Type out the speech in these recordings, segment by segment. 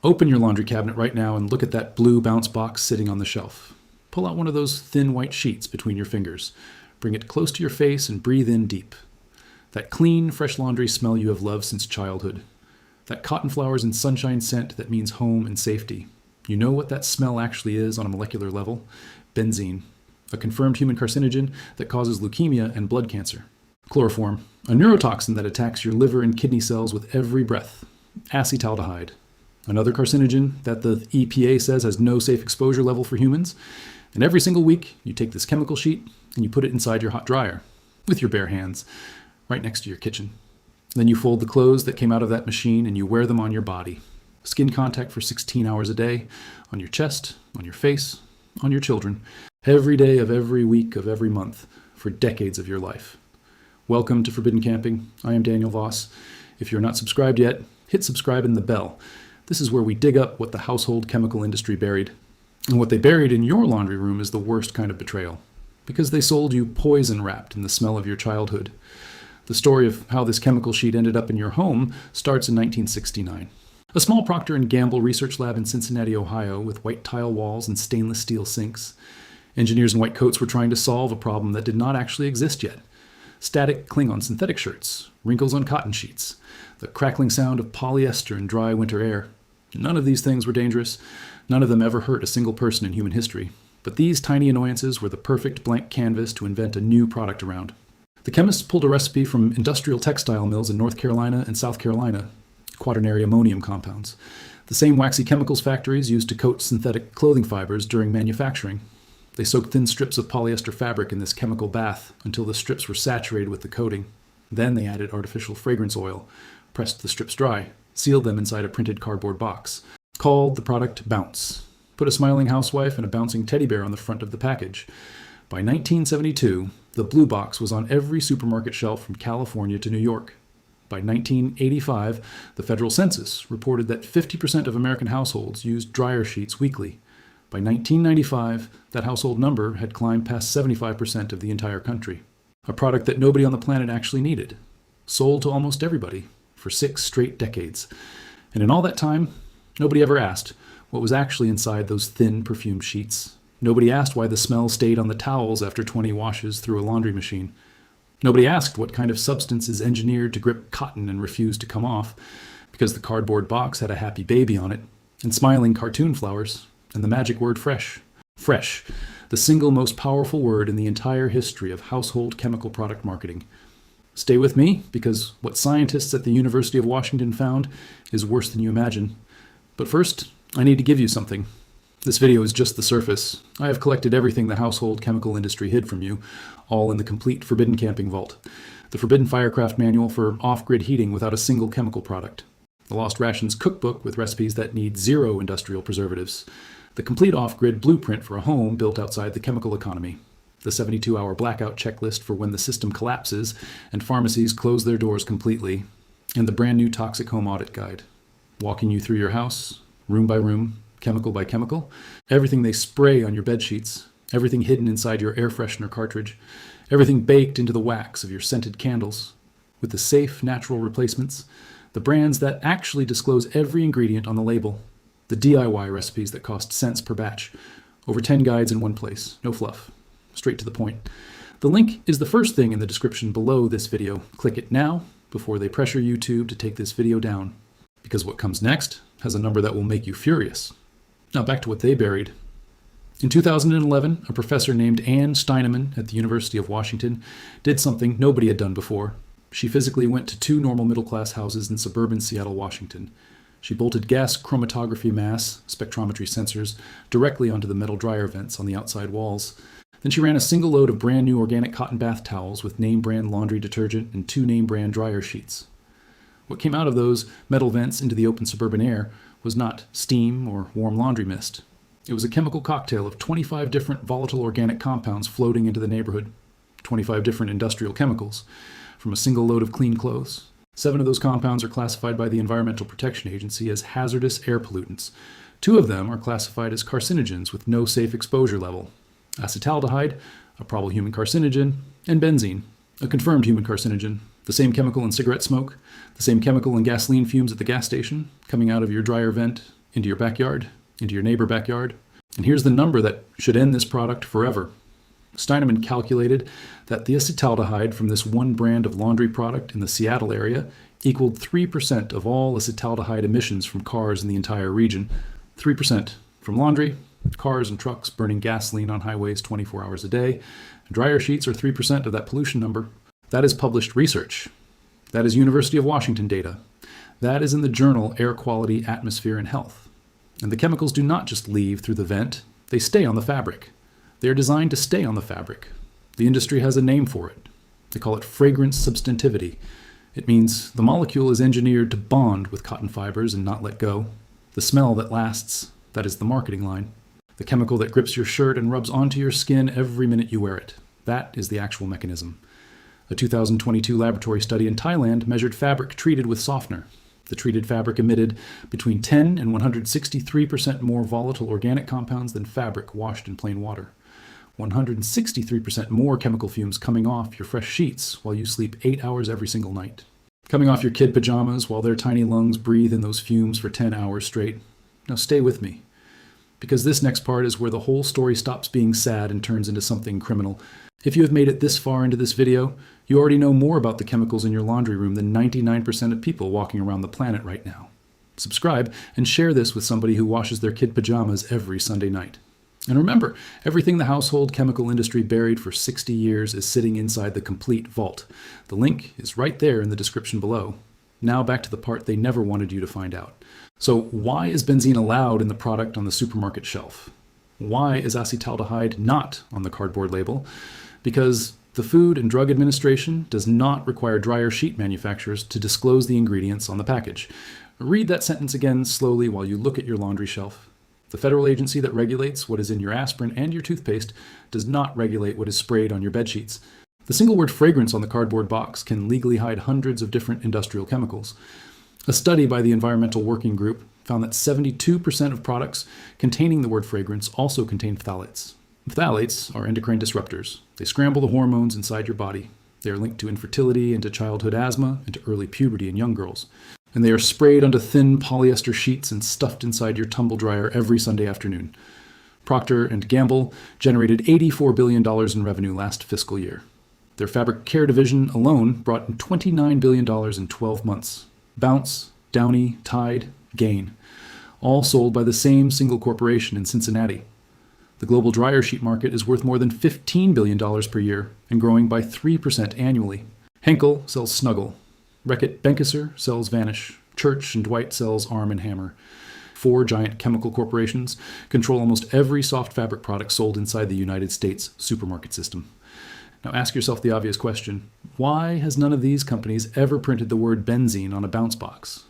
Open your laundry cabinet right now and look at that blue bounce box sitting on the shelf. Pull out one of those thin white sheets between your fingers. Bring it close to your face and breathe in deep. That clean, fresh laundry smell you have loved since childhood. That cotton flowers and sunshine scent that means home and safety. You know what that smell actually is on a molecular level? Benzene, a confirmed human carcinogen that causes leukemia and blood cancer. Chloroform, a neurotoxin that attacks your liver and kidney cells with every breath. Acetaldehyde, another carcinogen that the EPA says has no safe exposure level for humans. And every single week, you take this chemical sheet and you put it inside your hot dryer with your bare hands, right next to your kitchen. Then you fold the clothes that came out of that machine and you wear them on your body. Skin contact for 16 hours a day, on your chest, on your face, on your children, every day of every week of every month, for decades of your life. Welcome to Forbidden Camping. I am Daniel Voss. If you're not subscribed yet, hit subscribe and the bell. This is where we dig up what the household chemical industry buried. And what they buried in your laundry room is the worst kind of betrayal, because they sold you poison wrapped in the smell of your childhood. The story of how this chemical sheet ended up in your home starts in 1969. A small Procter & Gamble research lab in Cincinnati, Ohio, with white tile walls and stainless steel sinks. Engineers in white coats were trying to solve a problem that did not actually exist yet. Static cling on synthetic shirts, wrinkles on cotton sheets, the crackling sound of polyester in dry winter air. None of these things were dangerous. None of them ever hurt a single person in human history. But these tiny annoyances were the perfect blank canvas to invent a new product around. The chemists pulled a recipe from industrial textile mills in North Carolina and South Carolina, quaternary ammonium compounds, the same waxy chemicals factories used to coat synthetic clothing fibers during manufacturing. They soaked thin strips of polyester fabric in this chemical bath until the strips were saturated with the coating. Then they added artificial fragrance oil, pressed the strips dry, sealed them inside a printed cardboard box, called the product Bounce. Put a smiling housewife and a bouncing teddy bear on the front of the package. By 1972, the blue box was on every supermarket shelf from California to New York. By 1985, the federal census reported that 50% of American households used dryer sheets weekly. By 1995, that household number had climbed past 75% of the entire country. A product that nobody on the planet actually needed. Sold to almost everybody for 6 straight decades. And in all that time, nobody ever asked what was actually inside those thin perfumed sheets. Nobody asked why the smell stayed on the towels after 20 washes through a laundry machine. Nobody asked what kind of substance is engineered to grip cotton and refuse to come off, because the cardboard box had a happy baby on it, and smiling cartoon flowers, and the magic word fresh. Fresh, the single most powerful word in the entire history of household chemical product marketing. Stay with me, because what scientists at the University of Washington found is worse than you imagine. But first, I need to give you something. This video is just the surface. I have collected everything the household chemical industry hid from you, all in the complete Forbidden Camping Vault. The Forbidden Firecraft Manual for off-grid heating without a single chemical product. The Lost Rations Cookbook with recipes that need 0 industrial preservatives. The complete off-grid blueprint for a home built outside the chemical economy. The 72-hour blackout checklist for when the system collapses and pharmacies close their doors completely. And the brand new Toxic Home Audit Guide. Walking you through your house, room by room, chemical by chemical, everything they spray on your bed sheets, everything hidden inside your air freshener cartridge, everything baked into the wax of your scented candles, with the safe, natural replacements, the brands that actually disclose every ingredient on the label, the DIY recipes that cost cents per batch, over 10 guides in one place, no fluff, straight to the point. The link is the first thing in the description below this video. Click it now before they pressure YouTube to take this video down, because what comes next has a number that will make you furious. Now back to what they buried. In 2011, a professor named Ann Steinemann at the University of Washington did something nobody had done before. She physically went to 2 normal middle-class houses in suburban Seattle, Washington. She bolted gas chromatography mass, spectrometry sensors, directly onto the metal dryer vents on the outside walls. Then she ran a single load of brand new organic cotton bath towels with name-brand laundry detergent and 2 name-brand dryer sheets. What came out of those metal vents into the open suburban air was not steam or warm laundry mist. It was a chemical cocktail of 25 different volatile organic compounds floating into the neighborhood. 25 different industrial chemicals from a single load of clean clothes. 7 of those compounds are classified by the Environmental Protection Agency as hazardous air pollutants. 2 of them are classified as carcinogens with no safe exposure level. Acetaldehyde, a probable human carcinogen, and benzene, a confirmed human carcinogen. The same chemical in cigarette smoke, the same chemical in gasoline fumes at the gas station, coming out of your dryer vent, into your backyard, into your neighbor backyard. And here's the number that should end this product forever. Steinemann calculated that the acetaldehyde from this one brand of laundry product in the Seattle area equaled 3% of all acetaldehyde emissions from cars in the entire region. 3% from laundry, cars and trucks burning gasoline on highways 24 hours a day. And dryer sheets are 3% of that pollution number. That is published research. That is University of Washington data. That is in the journal Air Quality, Atmosphere, and Health. And the chemicals do not just leave through the vent, they stay on the fabric. They are designed to stay on the fabric. The industry has a name for it. They call it fragrance substantivity. It means the molecule is engineered to bond with cotton fibers and not let go. The smell that lasts, that is the marketing line. The chemical that grips your shirt and rubs onto your skin every minute you wear it. That is the actual mechanism. A 2022 laboratory study in Thailand measured fabric treated with softener. The treated fabric emitted between 10 and 163% more volatile organic compounds than fabric washed in plain water. 163% more chemical fumes coming off your fresh sheets while you sleep 8 hours every single night. Coming off your kid pajamas while their tiny lungs breathe in those fumes for 10 hours straight. Now stay with me, because this next part is where the whole story stops being sad and turns into something criminal. If you have made it this far into this video, you already know more about the chemicals in your laundry room than 99% of people walking around the planet right now. Subscribe and share this with somebody who washes their kid pajamas every Sunday night. And remember, everything the household chemical industry buried for 60 years is sitting inside the complete vault. The link is right there in the description below. Now back to the part they never wanted you to find out. So why is benzene allowed in the product on the supermarket shelf? Why is acetaldehyde not on the cardboard label? Because the Food and Drug Administration does not require dryer sheet manufacturers to disclose the ingredients on the package. Read that sentence again slowly while you look at your laundry shelf. The federal agency that regulates what is in your aspirin and your toothpaste does not regulate what is sprayed on your bedsheets. The single word fragrance on the cardboard box can legally hide hundreds of different industrial chemicals. A study by the Environmental Working Group found that 72% of products containing the word fragrance also contain phthalates. Phthalates are endocrine disruptors. They scramble the hormones inside your body. They are linked to infertility and to childhood asthma and to early puberty in young girls. And they are sprayed onto thin polyester sheets and stuffed inside your tumble dryer every Sunday afternoon. Procter & Gamble generated $84 billion in revenue last fiscal year. Their fabric care division alone brought in $29 billion in 12 months. Bounce, Downy, Tide, Gain, all sold by the same single corporation in Cincinnati. The global dryer sheet market is worth more than $15 billion per year and growing by 3% annually. Henkel sells Snuggle. Reckitt Benckiser sells Vanish. Church & Dwight sells Arm & Hammer. 4 giant chemical corporations control almost every soft fabric product sold inside the United States supermarket system. Now ask yourself the obvious question, why has none of these companies ever printed the word benzene on a Bounce box?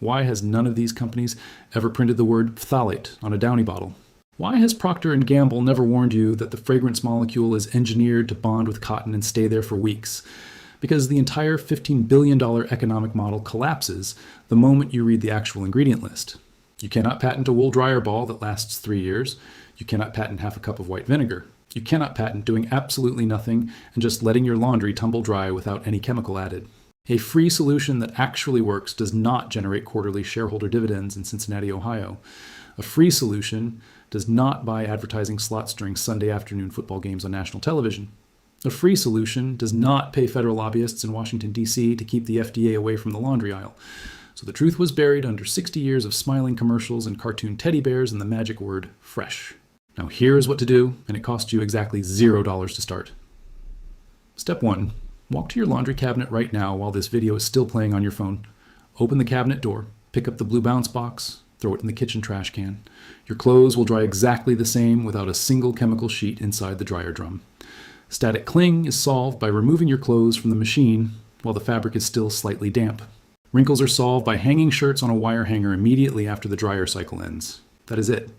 Why has none of these companies ever printed the word phthalate on a Downy bottle? Why has Procter & Gamble never warned you that the fragrance molecule is engineered to bond with cotton and stay there for weeks? Because the entire $15 billion economic model collapses the moment you read the actual ingredient list. You cannot patent a wool dryer ball that lasts 3 years. You cannot patent half a cup of white vinegar. You cannot patent doing absolutely nothing and just letting your laundry tumble dry without any chemical added. A free solution that actually works does not generate quarterly shareholder dividends in Cincinnati, Ohio. A free solution does not buy advertising slots during Sunday afternoon football games on national television. A free solution does not pay federal lobbyists in Washington, D.C. to keep the FDA away from the laundry aisle. So the truth was buried under 60 years of smiling commercials and cartoon teddy bears and the magic word, fresh. Now here's what to do, and it costs you exactly $0 to start. Step 1. Walk to your laundry cabinet right now while this video is still playing on your phone. Open the cabinet door, pick up the blue bounce box, throw it in the kitchen trash can. Your clothes will dry exactly the same without a single chemical sheet inside the dryer drum. Static cling is solved by removing your clothes from the machine while the fabric is still slightly damp. Wrinkles are solved by hanging shirts on a wire hanger immediately after the dryer cycle ends. That is it.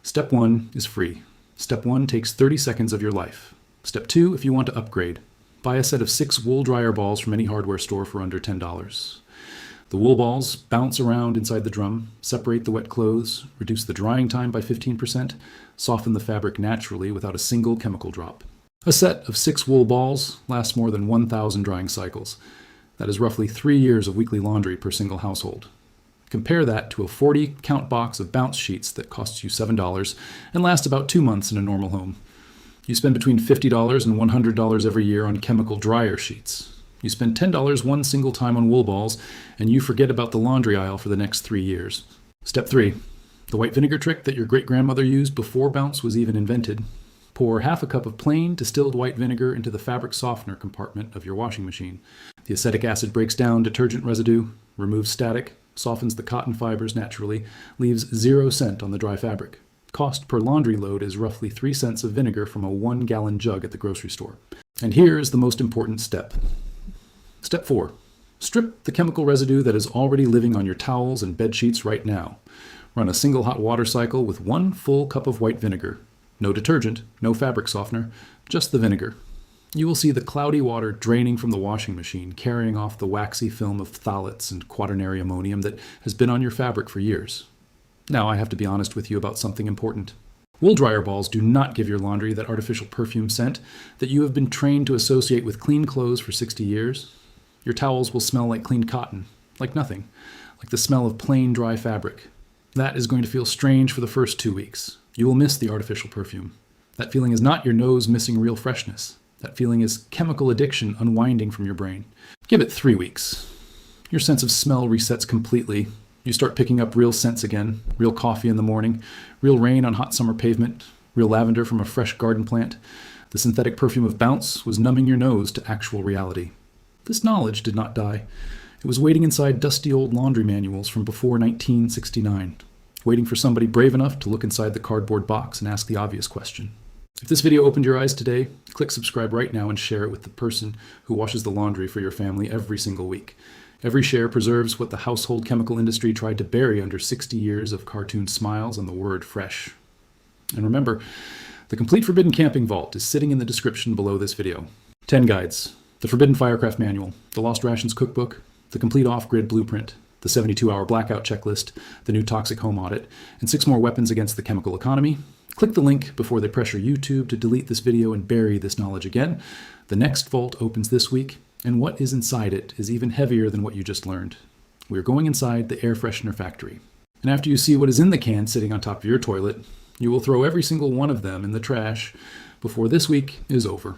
Step 1 is free. Step 1 takes 30 seconds of your life. Step 2, if you want to upgrade, buy a set of 6 wool dryer balls from any hardware store for under $10. The wool balls bounce around inside the drum, separate the wet clothes, reduce the drying time by 15%, soften the fabric naturally without a single chemical drop. A set of 6 wool balls lasts more than 1,000 drying cycles. That is roughly 3 years of weekly laundry per single household. Compare that to a 40-count box of bounce sheets that costs you $7 and last about 2 months in a normal home. You spend between $50 and $100 every year on chemical dryer sheets. You spend $10 one single time on wool balls, and you forget about the laundry aisle for the next 3 years. Step 3. The white vinegar trick that your great-grandmother used before bounce was even invented. Pour half a cup of plain distilled white vinegar into the fabric softener compartment of your washing machine. The acetic acid breaks down detergent residue, removes static, softens the cotton fibers naturally, leaves 0 cent on the dry fabric. Cost per laundry load is roughly 3 cents of vinegar from a 1-gallon jug at the grocery store. And here is the most important step. Step 4. Strip the chemical residue that is already living on your towels and bed sheets right now. Run a single hot water cycle with 1 full cup of white vinegar. No detergent, no fabric softener, just the vinegar. You will see the cloudy water draining from the washing machine, carrying off the waxy film of phthalates and quaternary ammonium that has been on your fabric for years. Now I have to be honest with you about something important. Wool dryer balls do not give your laundry that artificial perfume scent that you have been trained to associate with clean clothes for 60 years. Your towels will smell like clean cotton, like nothing, like the smell of plain dry fabric. That is going to feel strange for the first 2 weeks. You will miss the artificial perfume. That feeling is not your nose missing real freshness. That feeling is chemical addiction unwinding from your brain. Give it 3 weeks. Your sense of smell resets completely. You start picking up real scents again, real coffee in the morning, real rain on hot summer pavement, real lavender from a fresh garden plant. The synthetic perfume of Bounce was numbing your nose to actual reality. This knowledge did not die. It was waiting inside dusty old laundry manuals from before 1969, waiting for somebody brave enough to look inside the cardboard box and ask the obvious question. If this video opened your eyes today, click subscribe right now and share it with the person who washes the laundry for your family every single week. Every share preserves what the household chemical industry tried to bury under 60 years of cartoon smiles and the word fresh. And remember, the complete Forbidden Camping Vault is sitting in the description below this video. 10 guides, the Forbidden Firecraft Manual, the Lost Rations Cookbook, the Complete Off-Grid Blueprint, the 72-hour Blackout Checklist, the new Toxic Home Audit, and 6 more weapons against the chemical economy. Click the link before they pressure YouTube to delete this video and bury this knowledge again. The next vault opens this week, and what is inside it is even heavier than what you just learned. We're going inside the air freshener factory. And after you see what is in the can sitting on top of your toilet, you will throw every single one of them in the trash before this week is over.